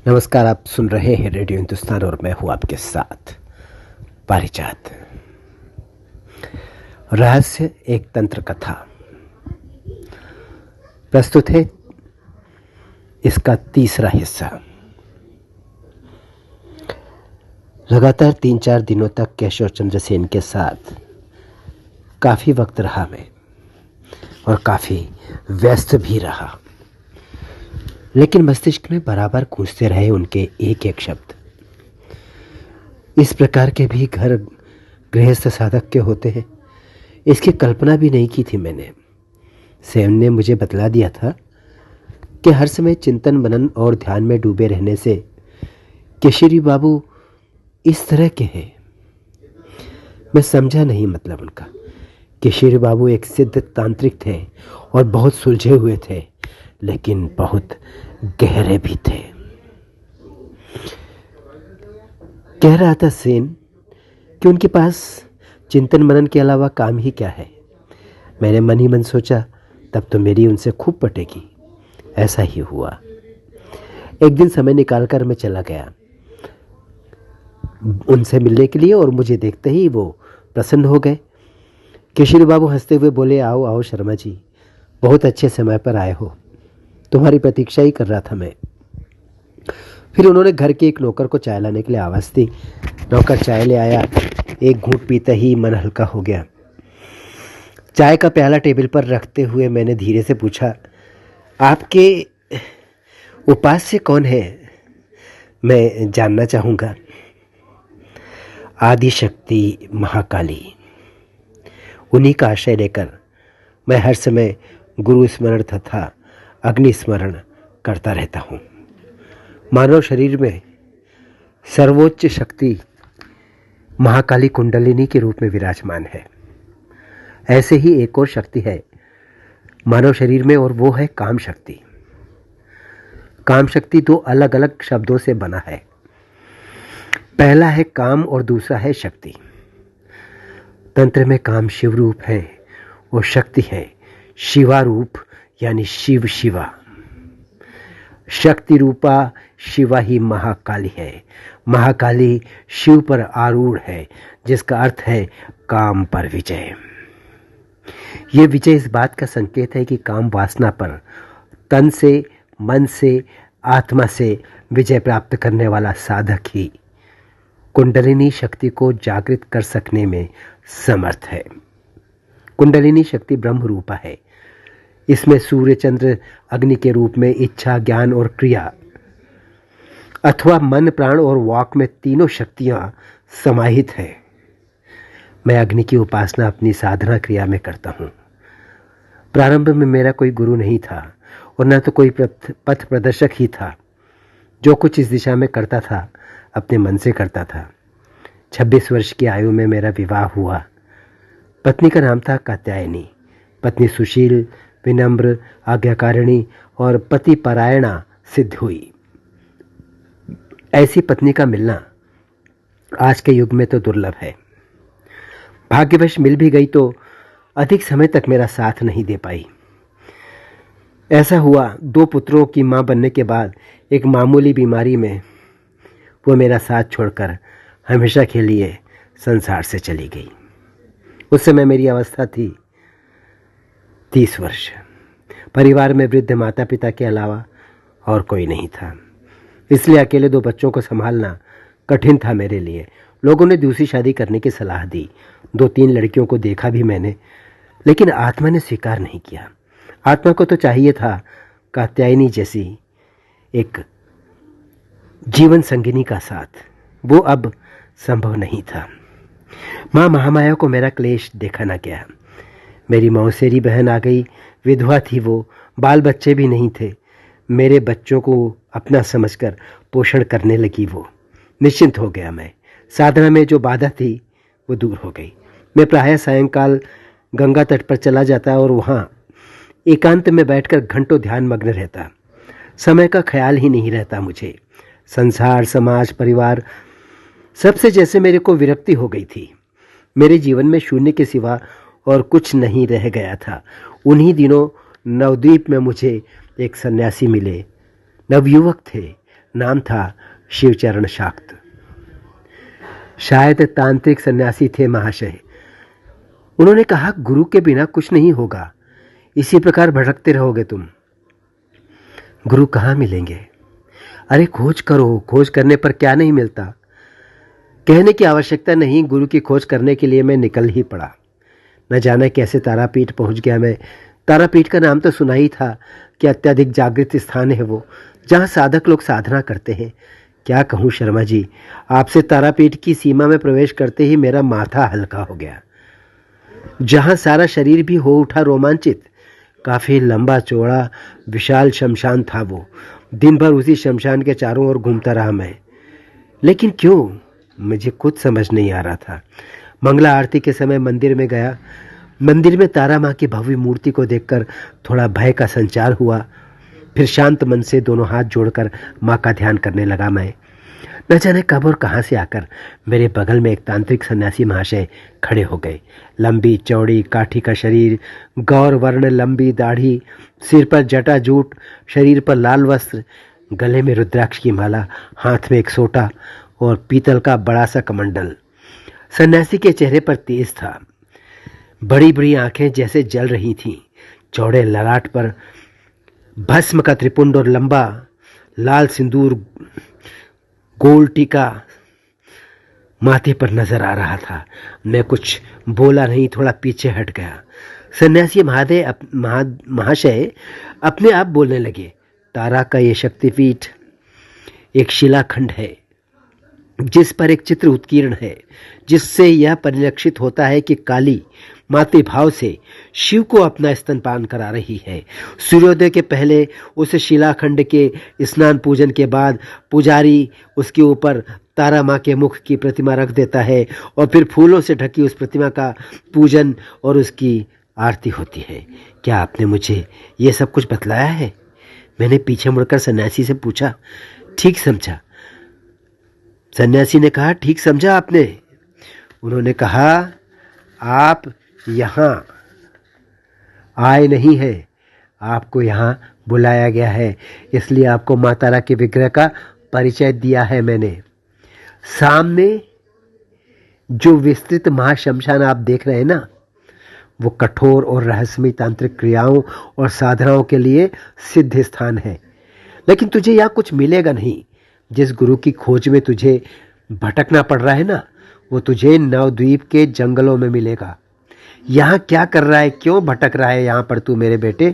नमस्कार, आप सुन रहे हैं रेडियो हिंदुस्तान और मैं हूं आपके साथ पारिजात। रहस्य एक तंत्र कथा प्रस्तुत है। इसका तीसरा हिस्सा। लगातार 3-4 दिनों तक केशव चंद्र सेन के साथ काफ़ी वक्त रहा मैं और काफ़ी व्यस्त भी रहा, लेकिन मस्तिष्क में बराबर गूंजते रहे उनके एक एक शब्द। इस प्रकार के भी घर गृहस्थ साधक के होते हैं, इसकी कल्पना भी नहीं की थी मैंने। सेन ने मुझे बतला दिया था कि हर समय चिंतन मनन और ध्यान में डूबे रहने से केशरी बाबू इस तरह के हैं। मैं समझा नहीं मतलब उनका। केशरी बाबू एक सिद्ध तांत्रिक थे और बहुत सुलझे हुए थे, लेकिन बहुत गहरे भी थे। कह रहा था सेन कि उनके पास चिंतन मनन के अलावा काम ही क्या है। मैंने मन ही मन सोचा तब तो मेरी उनसे खूब पटेगी। ऐसा ही हुआ। एक दिन समय निकालकर मैं चला गया उनसे मिलने के लिए और मुझे देखते ही वो प्रसन्न हो गए। केशरी बाबू हंसते हुए बोले, आओ आओ शर्मा जी, बहुत अच्छे समय पर आए हो, तुम्हारी प्रतीक्षा ही कर रहा था मैं। फिर उन्होंने घर के एक नौकर को चाय लाने के लिए आवाज़ दी। नौकर चाय ले आया। एक घूंट पीते ही मन हल्का हो गया। चाय का प्याला टेबल पर रखते हुए मैंने धीरे से पूछा, आपके उपास्य कौन है, मैं जानना चाहूँगा। आदि शक्ति महाकाली, उन्हीं का आश्रय लेकर मैं हर समय गुरु स्मरण तथा अग्नि स्मरण करता रहता हूँ। मानव शरीर में सर्वोच्च शक्ति महाकाली कुंडलिनी के रूप में विराजमान है। ऐसे ही एक और शक्ति है मानव शरीर में, और वो है काम शक्ति। काम शक्ति दो अलग अलग शब्दों से बना है। पहला है काम और दूसरा है शक्ति। तंत्र में काम शिव रूप है और शक्ति है शिवा रूप, यानी शिव शिवा। शक्ति रूपा शिवा ही महाकाली है। महाकाली शिव पर आरूढ़ है, जिसका अर्थ है काम पर विजय। ये विजय इस बात का संकेत है कि काम वासना पर तन से, मन से, आत्मा से विजय प्राप्त करने वाला साधक ही कुंडलिनी शक्ति को जागृत कर सकने में समर्थ है। कुंडलिनी शक्ति ब्रह्म रूपा है। इसमें सूर्य चंद्र अग्नि के रूप में इच्छा, ज्ञान और क्रिया अथवा मन, प्राण और वाक में तीनों शक्तियां समाहित हैं। मैं अग्नि की उपासना अपनी साधना क्रिया में करता हूँ। प्रारंभ में मेरा कोई गुरु नहीं था और न तो कोई पथ प्रदर्शक ही था। जो कुछ इस दिशा में करता था अपने मन से करता था। 26 वर्ष की आयु में मेरा विवाह हुआ। पत्नी का नाम था कात्यायनी। पत्नी सुशील, विनम्र, आज्ञाकारिणी और पति परायणा सिद्ध हुई। ऐसी पत्नी का मिलना आज के युग में तो दुर्लभ है। भाग्यवश मिल भी गई तो अधिक समय तक मेरा साथ नहीं दे पाई। ऐसा हुआ, 2 पुत्रों की मां बनने के बाद एक मामूली बीमारी में वो मेरा साथ छोड़कर हमेशा के लिए संसार से चली गई। उस समय मेरी अवस्था थी 30 वर्ष। परिवार में वृद्ध माता पिता के अलावा और कोई नहीं था, इसलिए अकेले 2 बच्चों को संभालना कठिन था मेरे लिए। लोगों ने दूसरी शादी करने की सलाह दी। 2-3 लड़कियों को देखा भी मैंने, लेकिन आत्मा ने स्वीकार नहीं किया। आत्मा को तो चाहिए था कात्यायनी जैसी एक जीवन संगिनी का साथ। वो अब संभव नहीं था। माँ महामाया को मेरा क्लेश देखा न गया। मेरी मौसेरी बहन आ गई। विधवा थी वो, बाल बच्चे भी नहीं थे। मेरे बच्चों को अपना समझकर पोषण करने लगी वो। निश्चिंत हो गया मैं। साधना में जो बाधा थी वो दूर हो गई। मैं प्रायः सायंकाल गंगा तट पर चला जाता और वहाँ एकांत में बैठकर घंटों ध्यान मग्न रहता। समय का ख्याल ही नहीं रहता मुझे। संसार, समाज, परिवार, सबसे जैसे मेरे को विरक्ति हो गई थी। मेरे जीवन में शून्य के सिवा और कुछ नहीं रह गया था। उन्हीं दिनों नवद्वीप में मुझे एक सन्यासी मिले। नवयुवक थे, नाम था शिवचरण शाक्त। शायद तांत्रिक सन्यासी थे महाशय। उन्होंने कहा, गुरु के बिना कुछ नहीं होगा, इसी प्रकार भटकते रहोगे तुम। गुरु कहाँ मिलेंगे? अरे खोज करो, खोज करने पर क्या नहीं मिलता। कहने की आवश्यकता नहीं, गुरु की खोज करने के लिए मैं निकल ही पड़ा। न जाने कैसे तारापीठ पहुंच गया मैं। तारापीठ का नाम तो सुना ही था कि अत्यधिक जागृत स्थान है वो, जहाँ साधक लोग साधना करते हैं। क्या कहूँ शर्मा जी, आपसे तारापीठ की सीमा में प्रवेश करते ही मेरा माथा हल्का हो गया। जहाँ सारा शरीर भी हो उठा रोमांचित। काफ़ी लंबा चौड़ा विशाल शमशान था वो। दिन भर उसी शमशान के चारों ओर घूमता रहा मैं, लेकिन क्यों मुझे कुछ समझ नहीं आ रहा था। मंगला आरती के समय मंदिर में गया। मंदिर में तारा माँ की भव्य मूर्ति को देखकर थोड़ा भय का संचार हुआ। फिर शांत मन से दोनों हाथ जोड़कर माँ का ध्यान करने लगा मैं। न जाने कब और कहाँ से आकर मेरे बगल में एक तांत्रिक सन्यासी महाशय खड़े हो गए। लंबी चौड़ी काठी का शरीर, गौर वर्ण लंबी दाढ़ी, सिर पर जटा जूट, शरीर पर लाल वस्त्र, गले में रुद्राक्ष की माला, हाथ में एक सोटा और पीतल का बड़ा सा कमंडल। सन्यासी के चेहरे पर तेज था। बड़ी बड़ी आंखें जैसे जल रही थीं। चौड़े ललाट पर भस्म का त्रिपुंड और लंबा लाल सिंदूर गोल टीका माथे पर नजर आ रहा था। मैं कुछ बोला नहीं, थोड़ा पीछे हट गया। सन्यासी महाशय अपने आप बोलने लगे, तारा का ये शक्तिपीठ एक शिलाखंड है जिस पर एक चित्र उत्कीर्ण है, जिससे यह परिलक्षित होता है कि काली मातृ भाव से शिव को अपना स्तनपान करा रही है। सूर्योदय के पहले उस शिलाखंड के स्नान पूजन के बाद पुजारी उसके ऊपर तारा माँ के मुख की प्रतिमा रख देता है और फिर फूलों से ढकी उस प्रतिमा का पूजन और उसकी आरती होती है। क्या आपने मुझे ये सब कुछ बतलाया है? मैंने पीछे मुड़कर सन्यासी से पूछा। ठीक समझा, सन्यासी ने कहा। ठीक समझा आपने? उन्होंने कहा, आप यहाँ आए नहीं हैं, आपको यहाँ बुलाया गया है, इसलिए आपको माँ तारा के विग्रह का परिचय दिया है मैंने। सामने जो विस्तृत महाशमशान आप देख रहे हैं ना, वो कठोर और रहस्यमयी तांत्रिक क्रियाओं और साधनाओं के लिए सिद्ध स्थान है। लेकिन तुझे यहाँ कुछ मिलेगा नहीं। जिस गुरु की खोज में तुझे भटकना पड़ रहा है ना, वो तुझे नवद्वीप के जंगलों में मिलेगा। यहाँ क्या कर रहा है, क्यों भटक रहा है यहाँ पर तू मेरे बेटे?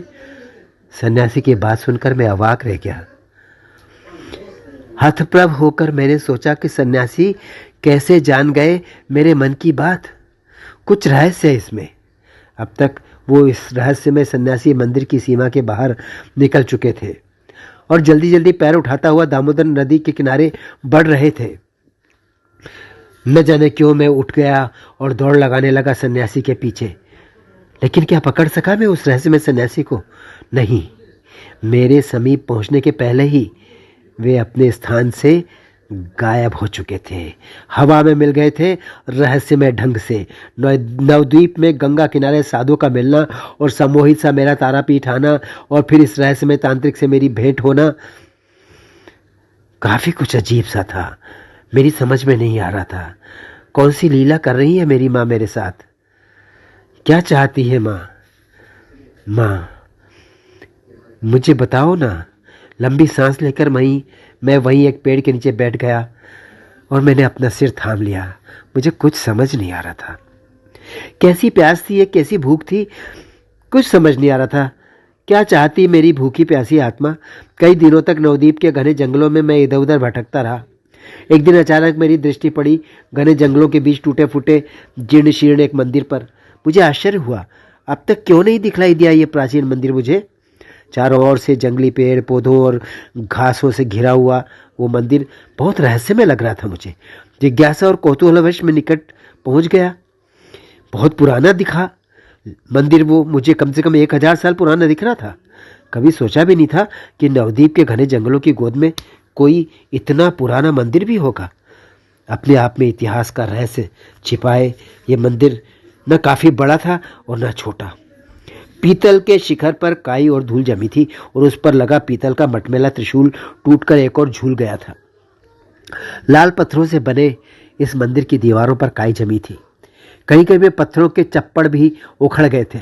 सन्यासी की बात सुनकर मैं अवाक रह गया। हतप्रभ होकर मैंने सोचा कि सन्यासी कैसे जान गए मेरे मन की बात। कुछ रहस्य है इसमें। अब तक वो इस रहस्य में सन्यासी मंदिर की सीमा के बाहर निकल चुके थे और जल्दी जल्दी पैर उठाता हुआ दामोदर नदी के किनारे बढ़ रहे थे। न जाने क्यों मैं उठ गया और दौड़ लगाने लगा सन्यासी के पीछे। लेकिन क्या पकड़ सका मैं उस रहस्य में सन्यासी को? नहीं। मेरे समीप पहुंचने के पहले ही वे अपने स्थान से गायब हो चुके थे, हवा में मिल गए थे रहस्यमय ढंग से। नवद्वीप में गंगा किनारे साधु का मिलना और सम्मोहित सा मेरा तारापीठ आना और फिर इस रहस्यमय तांत्रिक से मेरी भेंट होना, काफी कुछ अजीब सा था। मेरी समझ में नहीं आ रहा था कौन सी लीला कर रही है मेरी माँ मेरे साथ। क्या चाहती है माँ? माँ मुझे बताओ ना। लंबी सांस लेकर मैं वहीं एक पेड़ के नीचे बैठ गया और मैंने अपना सिर थाम लिया। मुझे कुछ समझ नहीं आ रहा था। कैसी प्यास थी, कैसी भूख थी, कुछ समझ नहीं आ रहा था। क्या चाहती मेरी भूखी प्यासी आत्मा? कई दिनों तक नवद्वीप के घने जंगलों में मैं इधर उधर भटकता रहा। एक दिन अचानक मेरी दृष्टि पड़ी घने जंगलों के बीच टूटे फूटे जीर्ण शीर्ण एक मंदिर पर। मुझे आश्चर्य हुआ, अब तक क्यों नहीं दिखलाई दिया ये प्राचीन मंदिर मुझे। चारों ओर से जंगली पेड़ पौधों और घासों से घिरा हुआ वो मंदिर बहुत रहस्यमय लग रहा था मुझे। जिज्ञासा और कौतूहलवश में निकट पहुंच गया। बहुत पुराना दिखा मंदिर वो मुझे, कम से कम 1000 साल पुराना दिख रहा था। कभी सोचा भी नहीं था कि नवद्वीप के घने जंगलों की गोद में कोई इतना पुराना मंदिर भी होगा। अपने आप में इतिहास का रहस्य छिपाए ये मंदिर न काफ़ी बड़ा था और न छोटा। पीतल के शिखर पर काई और धूल जमी थी और उस पर लगा पीतल का मटमैला त्रिशूल टूटकर एक और झूल गया था। लाल पत्थरों से बने इस मंदिर की दीवारों पर काई जमी थी। कहीं कहीं में पत्थरों के चप्पड़ भी उखड़ गए थे।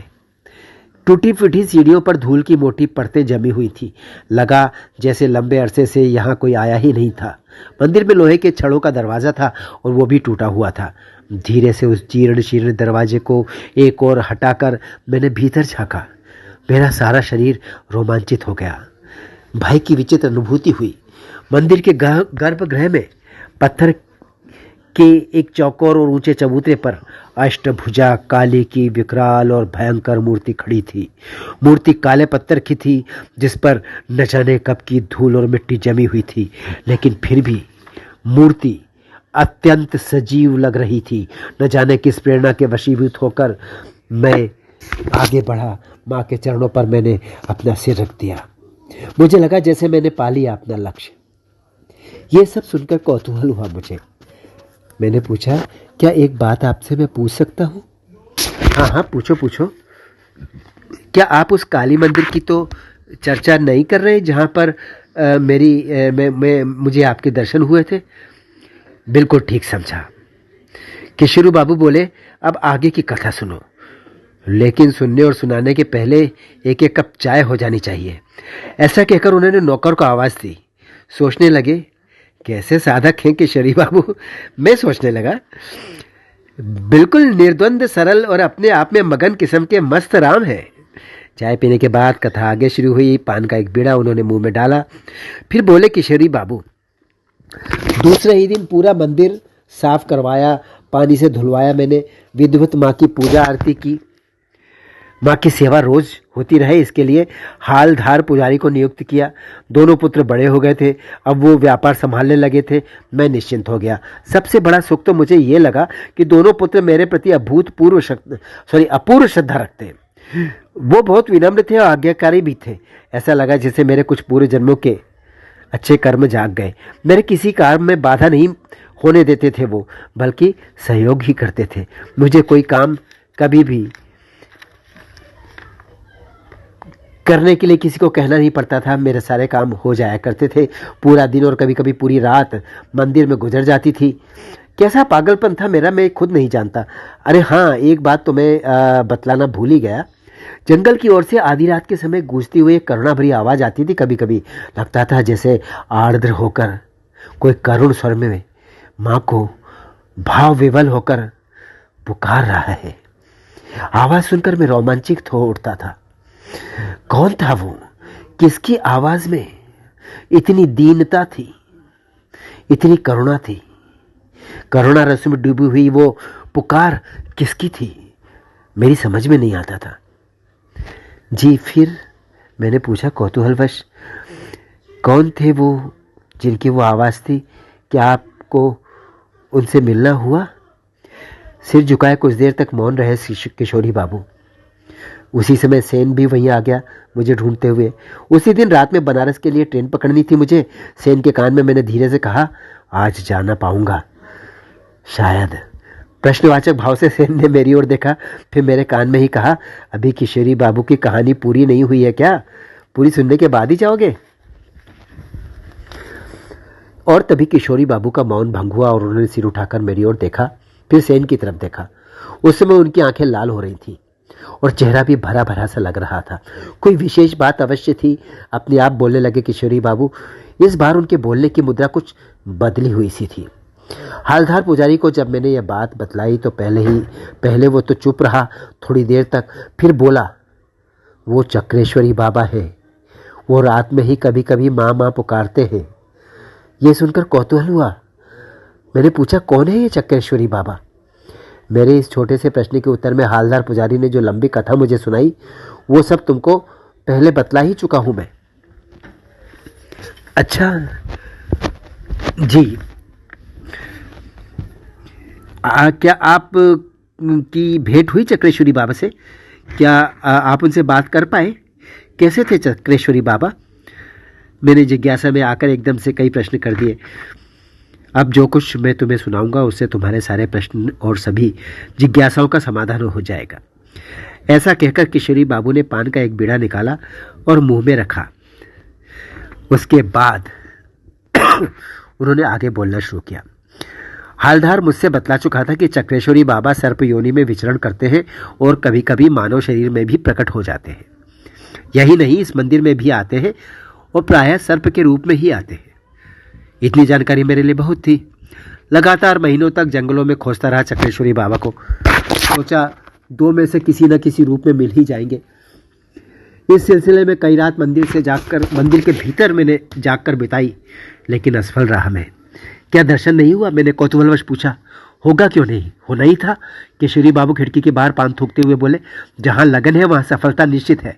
टूटी फूटी सीढ़ियों पर धूल की मोटी परतें जमी हुई थी। लगा जैसे लंबे अरसे से यहाँ कोई आया ही नहीं था। मंदिर में लोहे के छड़ों का दरवाज़ा था और वो भी टूटा हुआ था। धीरे से उस जीर्ण शीर्ण दरवाजे को एक और हटाकर मैंने भीतर झांका। मेरा सारा शरीर रोमांचित हो गया। भय की विचित्र अनुभूति हुई। मंदिर के गर्भगृह में पत्थर के एक चौकोर और ऊंचे चबूतरे पर अष्टभुजा काली की विकराल और भयंकर मूर्ति खड़ी थी। मूर्ति काले पत्थर की थी जिस पर न जाने कब की धूल और मिट्टी जमी हुई थी, लेकिन फिर भी मूर्ति अत्यंत सजीव लग रही थी। न जाने किस प्रेरणा के वशीभूत होकर मैं आगे बढ़ा। माँ के चरणों पर मैंने अपना सिर रख दिया। मुझे लगा जैसे मैंने पा लिया अपना लक्ष्य। ये सब सुनकर कौतूहल हुआ मुझे। मैंने पूछा, क्या एक बात आपसे मैं पूछ सकता हूँ? हाँ हाँ, पूछो पूछो। क्या आप उस काली मंदिर की तो चर्चा नहीं कर रहे जहाँ पर मुझे आपके दर्शन हुए थे? बिल्कुल ठीक समझा। किशोरी बाबू बोले, अब आगे की कथा सुनो, लेकिन सुनने और सुनाने के पहले एक एक कप चाय हो जानी चाहिए। ऐसा कहकर उन्होंने नौकर को आवाज़ दी। सोचने लगे, कैसे साधक हैं किशोरी बाबू। मैं सोचने लगा, बिल्कुल निर्द्वंद, सरल और अपने आप में मगन किस्म के मस्त राम है। चाय पीने के बाद कथा आगे शुरू हुई। पान का एक बीड़ा उन्होंने मुंह में डाला, फिर बोले, किशोरी बाबू, दूसरे ही दिन पूरा मंदिर साफ करवाया, पानी से धुलवाया मैंने। विधिवत माँ की पूजा आरती की। माँ की सेवा रोज होती रहे इसके लिए हालधार पुजारी को नियुक्त किया। दोनों पुत्र बड़े हो गए थे, अब वो व्यापार संभालने लगे थे। मैं निश्चिंत हो गया। सबसे बड़ा सुख तो मुझे ये लगा कि दोनों पुत्र मेरे प्रति अपूर्व श्रद्धा रखते हैं। वो बहुत विनम्र थे और आज्ञाकारी भी थे। ऐसा लगा जैसे मेरे कुछ पूर्व जन्मों के अच्छे कर्म जाग गए। मेरे किसी कार्य में बाधा नहीं होने देते थे वो, बल्कि सहयोग ही करते थे। मुझे कोई काम कभी भी करने के लिए किसी को कहना नहीं पड़ता था। मेरे सारे काम हो जाया करते थे। पूरा दिन और कभी कभी पूरी रात मंदिर में गुजर जाती थी। कैसा पागलपन था मेरा, मैं खुद नहीं जानता। अरे हाँ, एक बात तो मैं बतलाना भूल ही गया। जंगल की ओर से आधी रात के समय गूंजती हुई एक करुणा भरी आवाज़ आती थी। कभी कभी लगता था जैसे आर्द्र होकर कोई करुण स्वर में माँ को भाव विवल होकर पुकार रहा है। आवाज़ सुनकर मैं रोमांचित हो उठता था। कौन था वो? किसकी आवाज में इतनी दीनता थी, इतनी करुणा थी? करुणा रस में डूबी हुई वो पुकार किसकी थी? मेरी समझ में नहीं आता था। जी, फिर मैंने पूछा कौतूहलवश, कौन थे वो जिनकी वो आवाज़ थी? क्या आपको उनसे मिलना हुआ? सिर झुकाए कुछ देर तक मौन रहे किशोरी बाबू। उसी समय सेन भी वहीं आ गया मुझे ढूंढते हुए। उसी दिन रात में बनारस के लिए ट्रेन पकड़नी थी मुझे। सेन के कान में मैंने धीरे से कहा, आज जाना पाऊंगा शायद। प्रश्नवाचक भाव से सेन ने मेरी ओर देखा, फिर मेरे कान में ही कहा, अभी किशोरी बाबू की कहानी पूरी नहीं हुई है क्या? पूरी सुनने के बाद ही जाओगे? और तभी किशोरी बाबू का मौन भंग हुआ और उन्होंने सिर उठाकर मेरी ओर देखा, फिर सेन की तरफ देखा। उस समय उनकी आंखें लाल हो रही थी और चेहरा भी भरा भरा सा लग रहा था। कोई विशेष बात अवश्य थी। अपने आप बोलने लगे किशोरी बाबू। इस बार उनके बोलने की मुद्रा कुछ बदली हुई सी थी। हालधार पुजारी को जब मैंने यह बात बतलाई तो पहले वो तो चुप रहा थोड़ी देर तक, फिर बोला, वो चक्रेश्वरी बाबा है। वो रात में ही कभी कभी माँ माँ पुकारते हैं। ये सुनकर कौतूहल हुआ। मैंने पूछा, कौन है ये चक्रेश्वरी बाबा? मेरे इस छोटे से प्रश्न के उत्तर में हालदार पुजारी ने जो लंबी कथा मुझे सुनाई, वो सब तुमको पहले बतला ही चुका हूं मैं। अच्छा जी, क्या आप की भेंट हुई चक्रेश्वरी बाबा से? क्या आप उनसे बात कर पाए? कैसे थे चक्रेश्वरी बाबा? मैंने जिज्ञासा में आकर एकदम से कई प्रश्न कर दिए। अब जो कुछ मैं तुम्हें सुनाऊंगा उससे तुम्हारे सारे प्रश्न और सभी जिज्ञासाओं का समाधान हो जाएगा। ऐसा कहकर किशोरी बाबू ने पान का एक बीड़ा निकाला और मुंह में रखा। उसके बाद उन्होंने आगे बोलना शुरू किया। हालधार मुझसे बतला चुका था कि चक्रेश्वरी बाबा सर्प योनि में विचरण करते हैं और कभी कभी मानव शरीर में भी प्रकट हो जाते हैं। यही नहीं, इस मंदिर में भी आते हैं और प्रायः सर्प के रूप में ही आते हैं। इतनी जानकारी मेरे लिए बहुत थी। लगातार महीनों तक जंगलों में खोजता रहा चक्रेश्वरी बाबा को। सोचा दो में से किसी न किसी रूप में मिल ही जाएंगे। इस सिलसिले में कई रात मंदिर के भीतर मैंने जागकर बिताई, लेकिन असफल रहा मैं। क्या दर्शन नहीं हुआ? मैंने कौतूहलवश पूछा। होगा क्यों नहीं, होना ही था। किशोरी बाबू खिड़की के बाहर पान थूकते हुए बोले, जहाँ लगन है वहाँ सफलता निश्चित है।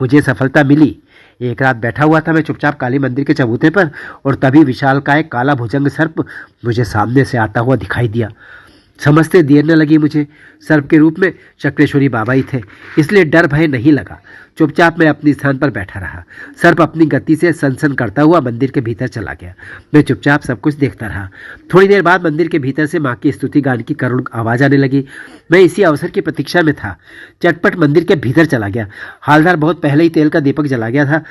मुझे सफलता मिली। एक रात बैठा हुआ था मैं चुपचाप काली मंदिर के चबूते पर, और तभी विशालकाय काला भुजंग सर्प मुझे सामने से आता हुआ दिखाई दिया। समझते देर न लगी मुझे। सर्प के रूप में चक्रेश्वरी बाबा ही थे, इसलिए डर भय नहीं लगा। चुपचाप मैं अपने स्थान पर बैठा रहा। सर्प अपनी गति से सनसन करता हुआ मंदिर के भीतर चला गया। मैं चुपचाप सब कुछ देखता रहा। थोड़ी देर बाद मंदिर के भीतर से माँ की स्तुति गान की करुण आवाज़ आने लगी। मैं इसी अवसर की प्रतीक्षा में था। चटपट मंदिर के भीतर चला गया। हालदार बहुत पहले ही तेल का दीपक जला गया था,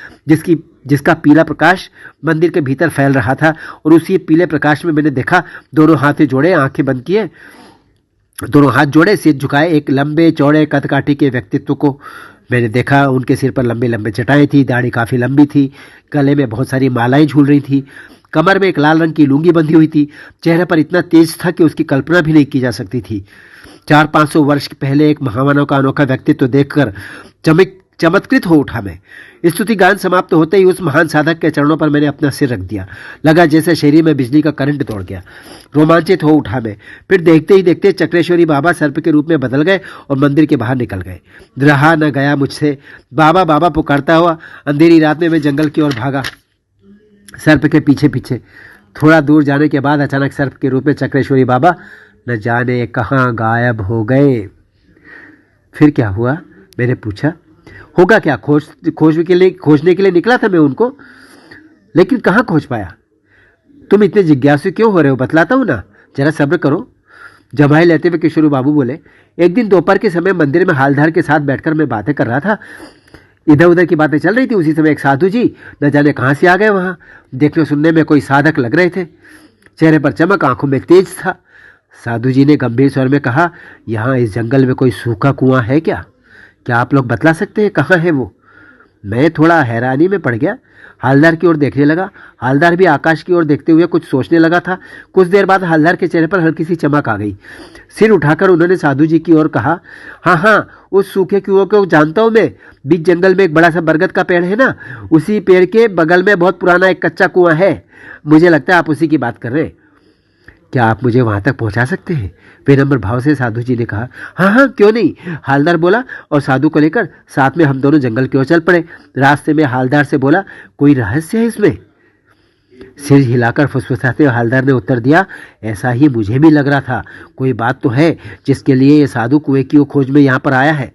जिसका पीला प्रकाश मंदिर के भीतर फैल रहा था, और उसी पीले प्रकाश में मैंने देखा दोनों हाथ जोड़े, आंखें बंद किए, दोनों हाथ जोड़े, सिर झुकाए एक लंबे चौड़े कदकाठी के व्यक्तित्व को मैंने देखा। उनके सिर पर लंबे लंबे चटाएं थी, दाढ़ी काफ़ी लंबी थी, गले में बहुत सारी मालाएं झूल रही थी, कमर में एक लाल रंग की लुंगी बंधी हुई थी। चेहरे पर इतना तेज था कि उसकी कल्पना भी नहीं की जा सकती थी। 400-500 वर्ष पहले एक महामानव का अनोखा व्यक्तित्व देखकर चमत्कृत हो उठा मैं। स्तुति गान समाप्त होते ही उस महान साधक के चरणों पर मैंने अपना सिर रख दिया। लगा जैसे शरीर में बिजली का करंट दौड़ गया। रोमांचित हो उठा मैं। फिर देखते ही देखते चक्रेश्वरी बाबा सर्प के रूप में बदल गए और मंदिर के बाहर निकल गए। रहा न गया मुझसे। बाबा बाबा पुकारता हुआ अंधेरी रात में मैं जंगल की ओर भागा, सर्प के पीछे पीछे। थोड़ा दूर जाने के बाद अचानक सर्प के रूप में चक्रेश्वरी बाबा न जाने कहाँ गायब हो गए। फिर क्या हुआ? मैंने पूछा। होगा क्या, खोजने के लिए निकला था मैं उनको, लेकिन कहाँ खोज पाया। तुम इतने जिज्ञासु क्यों हो रहे हो? बतलाता हूँ ना, जरा सब्र करो। जमाई लेते हुए किशोरी बाबू बोले, एक दिन दोपहर के समय मंदिर में हालधार के साथ बैठकर मैं बातें कर रहा था। इधर उधर की बातें चल रही थी। उसी समय एक साधु जी न जाने कहाँ से आ गए। वहाँ देखने सुनने में कोई साधक लग रहे थे। चेहरे पर चमक, आंखों में तेज था। साधु जी ने गंभीर स्वर में कहा, यहाँ इस जंगल में कोई सूखा कुआं है क्या? क्या आप लोग बतला सकते हैं कहाँ है वो? मैं थोड़ा हैरानी में पड़ गया। हालदार की ओर देखने लगा। हालदार भी आकाश की ओर देखते हुए कुछ सोचने लगा था। कुछ देर बाद हालदार के चेहरे पर हल्की सी चमक आ गई। सिर उठाकर उन्होंने साधु जी की ओर कहा, हाँ, उस सूखे कुएं को जानता हूँ मैं। बीच जंगल में एक बड़ा सा बरगद का पेड़ है ना, उसी पेड़ के बगल में बहुत पुराना एक कच्चा कुआं है। मुझे लगता है आप उसी की बात कर रहे हैं। क्या आप मुझे वहां तक पहुंचा सकते हैं? विनम्र भाव से साधु जी ने कहा। हाँ, क्यों नहीं, हालदार बोला, और साधु को लेकर साथ में हम दोनों जंगल की ओर चल पड़े। रास्ते में हालदार से बोला, कोई रहस्य है इसमें? सिर हिलाकर फुसफुसाते हुए हालदार ने उत्तर दिया, ऐसा ही मुझे भी लग रहा था। कोई बात तो है जिसके लिए ये साधु कुएं की खोज में यहाँ पर आया है।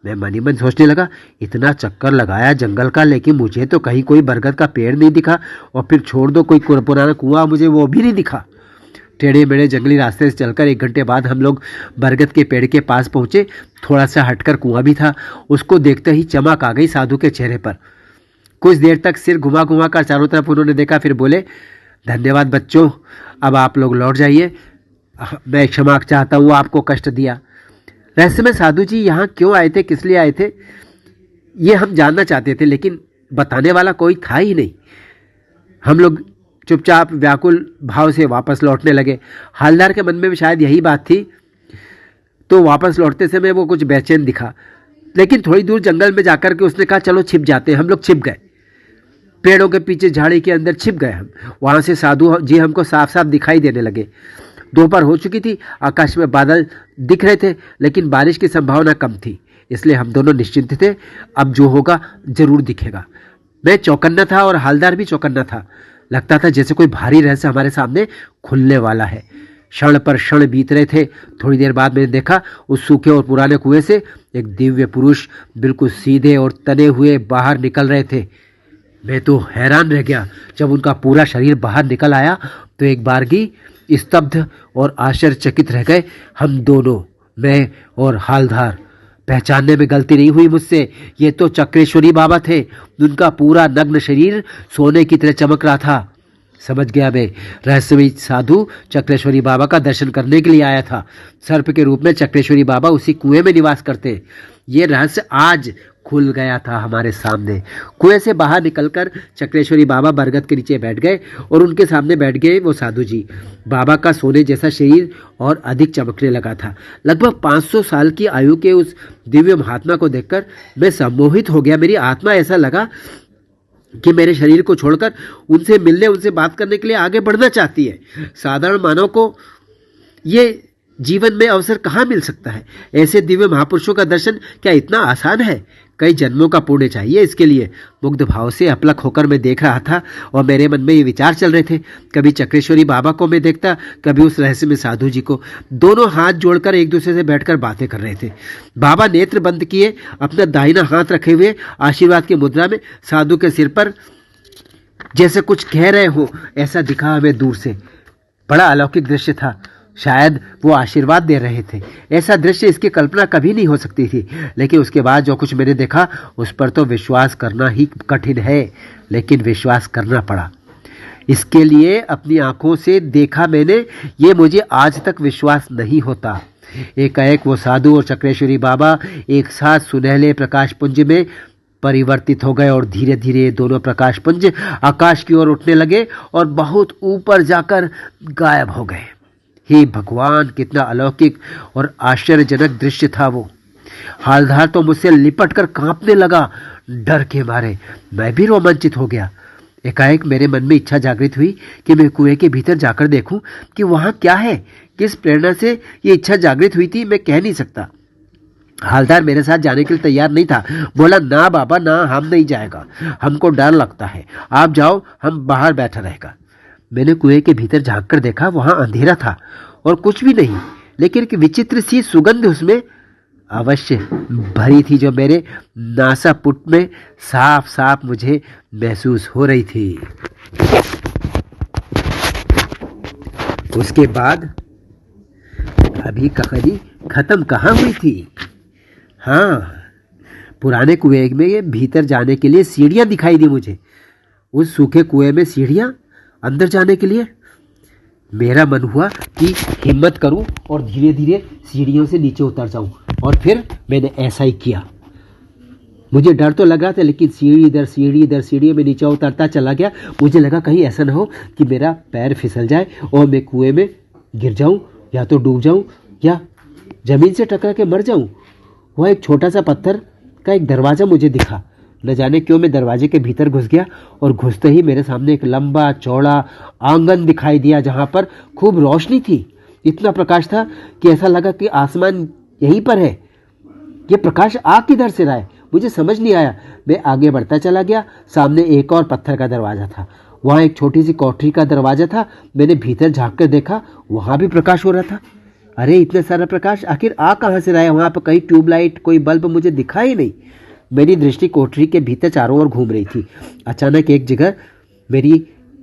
मैं मन ही मन सोचने लगा, इतना चक्कर लगाया जंगल का, लेकिन मुझे तो कहीं कोई बरगद का पेड़ नहीं दिखा, और फिर छोड़ दो कोई पुराना कुआं, मुझे वो भी नहीं दिखा। टेढ़े मेढ़े जंगली रास्ते से चलकर 1 घंटे बाद हम लोग बरगद के पेड़ के पास पहुंचे। थोड़ा सा हटकर कुआं भी था। उसको देखते ही चमक आ गई साधु के चेहरे पर। कुछ देर तक सिर घुमा घुमा कर चारों तरफ उन्होंने देखा, फिर बोले, धन्यवाद बच्चों, अब आप लोग लौट जाइए। मैं क्षमा चाहता हूँ आपको कष्ट दिया। रहस्य में साधु जी यहाँ क्यों आए थे, किस लिए आए थे, ये हम जानना चाहते थे, लेकिन बताने वाला कोई था ही नहीं। हम लोग चुपचाप व्याकुल भाव से वापस लौटने लगे। हालदार के मन में भी शायद यही बात थी, तो वापस लौटते समय वो कुछ बेचैन दिखा। लेकिन थोड़ी दूर जंगल में जाकर के उसने कहा, चलो छिप जाते हैं। हम लोग छिप गए, पेड़ों के पीछे झाड़ी के अंदर छिप गए हम। वहाँ से साधु जी हमको साफ साफ दिखाई देने लगे। दोपहर हो चुकी थी, आकाश में बादल दिख रहे थे, लेकिन बारिश की संभावना कम थी, इसलिए हम दोनों निश्चिंत थे, अब जो होगा जरूर दिखेगा। मैं चौकन्ना था और हालदार भी चौकन्ना था। लगता था जैसे कोई भारी रहस्य हमारे सामने खुलने वाला है। क्षण पर क्षण बीत रहे थे। थोड़ी देर बाद मैंने देखा उस सूखे और पुराने कुएं से एक दिव्य पुरुष बिल्कुल सीधे और तने हुए बाहर निकल रहे थे। मैं तो हैरान रह गया। जब उनका पूरा शरीर बाहर निकल आया तो एक बारगी स्तब्ध और आश्चर्यचकित रह गए हम दोनों, मैं और हालदार। पहचानने में गलती नहीं हुई मुझसे। ये तो चक्रेश्वरी बाबा थे। उनका पूरा नग्न शरीर सोने की तरह चमक रहा था। समझ गया मैं, रहस्यमयी साधु चक्रेश्वरी बाबा का दर्शन करने के लिए आया था। सर्प के रूप में चक्रेश्वरी बाबा उसी कुएं में निवास करते। ये रहस्य आज खुल गया था हमारे सामने। कुएं से बाहर निकलकर चक्रेश्वरी बाबा बरगद के नीचे बैठ गए और उनके सामने बैठ गए वो साधु जी। बाबा का सोने जैसा शरीर और अधिक चमकने लगा था। लगभग 500 साल की आयु के उस दिव्य महात्मा को देखकर मैं सम्मोहित हो गया। मेरी आत्मा ऐसा लगा कि मेरे शरीर को छोड़कर उनसे मिलने, उनसे बात करने के लिए आगे बढ़ना चाहती है। साधारण मानव को ये जीवन में अवसर कहाँ मिल सकता है? ऐसे दिव्य महापुरुषों का दर्शन क्या इतना आसान है? कई जन्मों का पुण्य चाहिए इसके लिए। मुग्ध भाव से अपलक होकर मैं देख रहा था और मेरे मन में ये विचार चल रहे थे। कभी चक्रेश्वरी बाबा को मैं देखता, कभी उस रहस्यमय साधु जी को। दोनों हाथ जोड़कर एक दूसरे से बैठकर बातें कर रहे थे। बाबा नेत्र बंद किए, अपना दाहिना हाथ रखे हुए आशीर्वाद की मुद्रा में साधु के सिर पर जैसे कुछ कह रहे हो, ऐसा दिखा हमें दूर से। बड़ा अलौकिक दृश्य था। शायद वो आशीर्वाद दे रहे थे। ऐसा दृश्य, इसकी कल्पना कभी नहीं हो सकती थी। लेकिन उसके बाद जो कुछ मैंने देखा उस पर तो विश्वास करना ही कठिन है, लेकिन विश्वास करना पड़ा। इसके लिए अपनी आंखों से देखा मैंने, ये मुझे आज तक विश्वास नहीं होता। एकाएक वो साधु और चक्रेश्वरी बाबा एक साथ सुनहले प्रकाश पुंज में परिवर्तित हो गए और धीरे धीरे दोनों प्रकाश पुंज आकाश की ओर उठने लगे और बहुत ऊपर जाकर गायब हो गए। हे भगवान, कितना अलौकिक और आश्चर्यजनक दृश्य था वो। हालधार तो मुझसे लिपट कर कांपने लगा डर के मारे। मैं भी रोमांचित हो गया। एकाएक मेरे मन में इच्छा जागृत हुई कि मैं कुएं के भीतर जाकर देखूं कि वहां क्या है। किस प्रेरणा से ये इच्छा जागृत हुई थी मैं कह नहीं सकता। हालदार मेरे साथ जाने के लिए तैयार नहीं था। बोला, ना बाबा ना, हम नहीं जाएगा, हमको डर लगता है, आप जाओ, हम बाहर बैठा रहेगा। मैंने कुएं के भीतर झांक कर देखा, वहां अंधेरा था और कुछ भी नहीं, लेकिन एक विचित्र सी सुगंध उसमें अवश्य भरी थी जो मेरे नासापुट में साफ साफ मुझे महसूस हो रही थी। उसके बाद अभी कहानी खत्म कहाँ हुई थी। हाँ, पुराने कुएं में भीतर जाने के लिए सीढ़ियां दिखाई दी मुझे। उस सूखे कुएं में सीढ़ियां अंदर जाने के लिए। मेरा मन हुआ कि हिम्मत करूं और धीरे धीरे सीढ़ियों से नीचे उतर जाऊं, और फिर मैंने ऐसा ही किया। मुझे डर तो लग रहा था, लेकिन सीढ़ी दर सीढ़ी में नीचे उतरता चला गया। मुझे लगा कहीं ऐसा ना हो कि मेरा पैर फिसल जाए और मैं कुएं में गिर जाऊं, या तो डूब जाऊं या जमीन से टकरा के मर जाऊं। वह एक छोटा सा पत्थर का एक दरवाज़ा मुझे दिखा। न जाने क्यों मैं दरवाजे के भीतर घुस गया और घुसते ही मेरे सामने एक लंबा चौड़ा आंगन दिखाई दिया, जहां पर खूब रोशनी थी। इतना प्रकाश था कि ऐसा लगा कि आसमान यहीं पर है। ये प्रकाश आ किधर से रहा है मुझे समझ नहीं आया। मैं आगे बढ़ता चला गया। सामने एक और पत्थर का दरवाज़ा था। वहाँ एक छोटी सी कोठरी का दरवाज़ा था। मैंने भीतर झाँक कर देखा, वहाँ भी प्रकाश हो रहा था। अरे इतना सारा प्रकाश आखिर आ कहाँ से रहा है? वहाँ पर कहीं ट्यूबलाइट, कोई बल्ब मुझे दिखा ही नहीं। मेरी दृष्टि कोठरी के भीतर चारों ओर घूम रही थी। अचानक एक जगह मेरी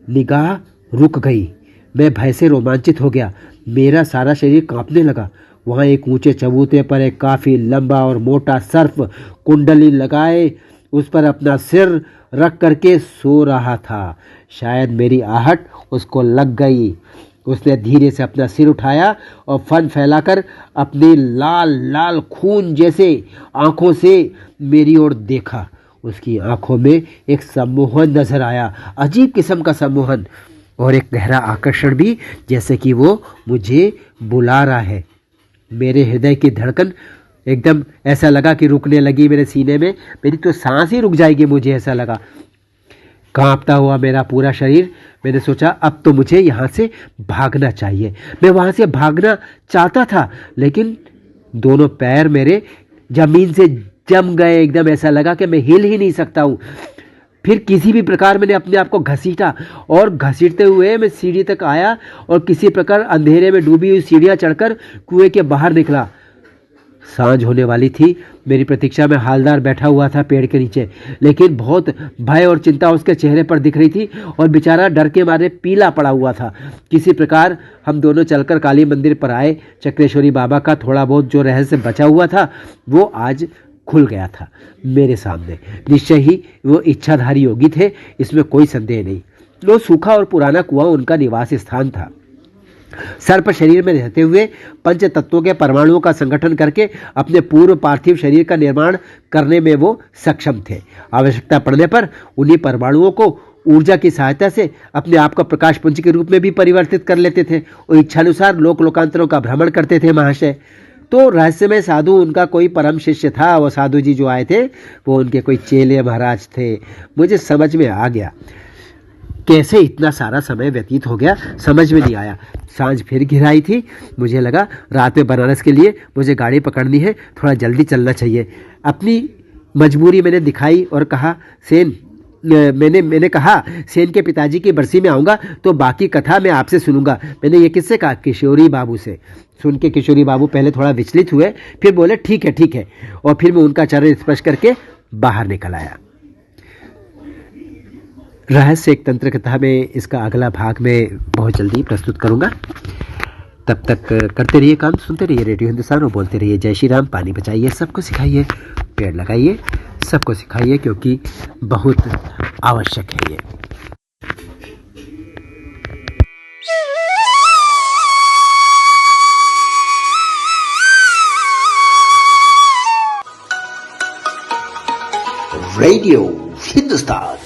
निगाह रुक गई। मैं भय से रोमांचित हो गया। मेरा सारा शरीर कांपने लगा। वहाँ एक ऊंचे चबूतरे पर एक काफ़ी लंबा और मोटा सर्प कुंडली लगाए उस पर अपना सिर रख करके सो रहा था। शायद मेरी आहट उसको लग गई। उसने धीरे से अपना सिर उठाया और फन फैलाकर अपनी लाल लाल खून जैसे आंखों से मेरी ओर देखा। उसकी आंखों में एक सम्मोहन नजर आया, अजीब किस्म का सम्मोहन, और एक गहरा आकर्षण भी, जैसे कि वो मुझे बुला रहा है। मेरे हृदय की धड़कन एकदम ऐसा लगा कि रुकने लगी मेरे सीने में। मेरी तो सांस ही रुक जाएगी, मुझे ऐसा लगा। कांपता हुआ मेरा पूरा शरीर। मैंने सोचा अब तो मुझे यहाँ से भागना चाहिए। मैं वहाँ से भागना चाहता था, लेकिन दोनों पैर मेरे जमीन से जम गए। एकदम ऐसा लगा कि मैं हिल ही नहीं सकता हूँ। फिर किसी भी प्रकार मैंने अपने आप को घसीटा और घसीटते हुए मैं सीढ़ी तक आया और किसी प्रकार अंधेरे में डूबी हुई सीढ़ियाँ चढ़कर कुएं के बाहर निकला। सांझ होने वाली थी। मेरी प्रतीक्षा में हालदार बैठा हुआ था पेड़ के नीचे, लेकिन बहुत भय और चिंता उसके चेहरे पर दिख रही थी और बेचारा डर के मारे पीला पड़ा हुआ था। किसी प्रकार हम दोनों चलकर काली मंदिर पर आए। चक्रेश्वरी बाबा का थोड़ा बहुत जो रहस्य बचा हुआ था वो आज खुल गया था मेरे सामने। निश्चय ही वो इच्छाधारी योगी थे, इसमें कोई संदेह नहीं। वो सूखा और पुराना कुआं उनका निवास स्थान था। सर्प शरीर में रहते हुए पंच तत्वों के परमाणुओं का संगठन करके अपने पूर्व पार्थिव शरीर का निर्माण करने में वो सक्षम थे। आवश्यकता पड़ने पर उन्हीं परमाणुओं को ऊर्जा की सहायता से अपने आप को प्रकाश पुंज के रूप में भी परिवर्तित कर लेते थे और इच्छानुसार लोक लोकांतरों का भ्रमण करते थे महाशय। तो रहस्यमय साधु उनका कोई परम शिष्य था। वो साधु जी जो आए थे वो उनके कोई चेले महाराज थे। मुझे समझ में आ गया कैसे इतना सारा समय व्यतीत हो गया, समझ में नहीं आया। सांझ फिर घिराई थी। मुझे लगा रात में बनारस के लिए मुझे गाड़ी पकड़नी है, थोड़ा जल्दी चलना चाहिए। अपनी मजबूरी मैंने दिखाई और कहा सेन मैंने कहा सेन के पिताजी की बरसी में आऊँगा तो बाकी कथा मैं आपसे सुनूंगा। मैंने ये किससे कहा? किशोरी बाबू से। सुन के किशोरी बाबू पहले थोड़ा विचलित हुए, फिर बोले ठीक है। और फिर मैं उनका चरण स्पर्श करके बाहर निकल आया। रहस्य एक तंत्र कथा में इसका अगला भाग में बहुत जल्दी प्रस्तुत करूंगा। तब तक करते रहिए काम, सुनते रहिए रेडियो हिंदुस्तान और बोलते रहिए जय श्री राम। पानी बचाइए, सबको सिखाइए, पेड़ लगाइए, सबको सिखाइए, क्योंकि बहुत आवश्यक है ये। रेडियो हिंदुस्तान।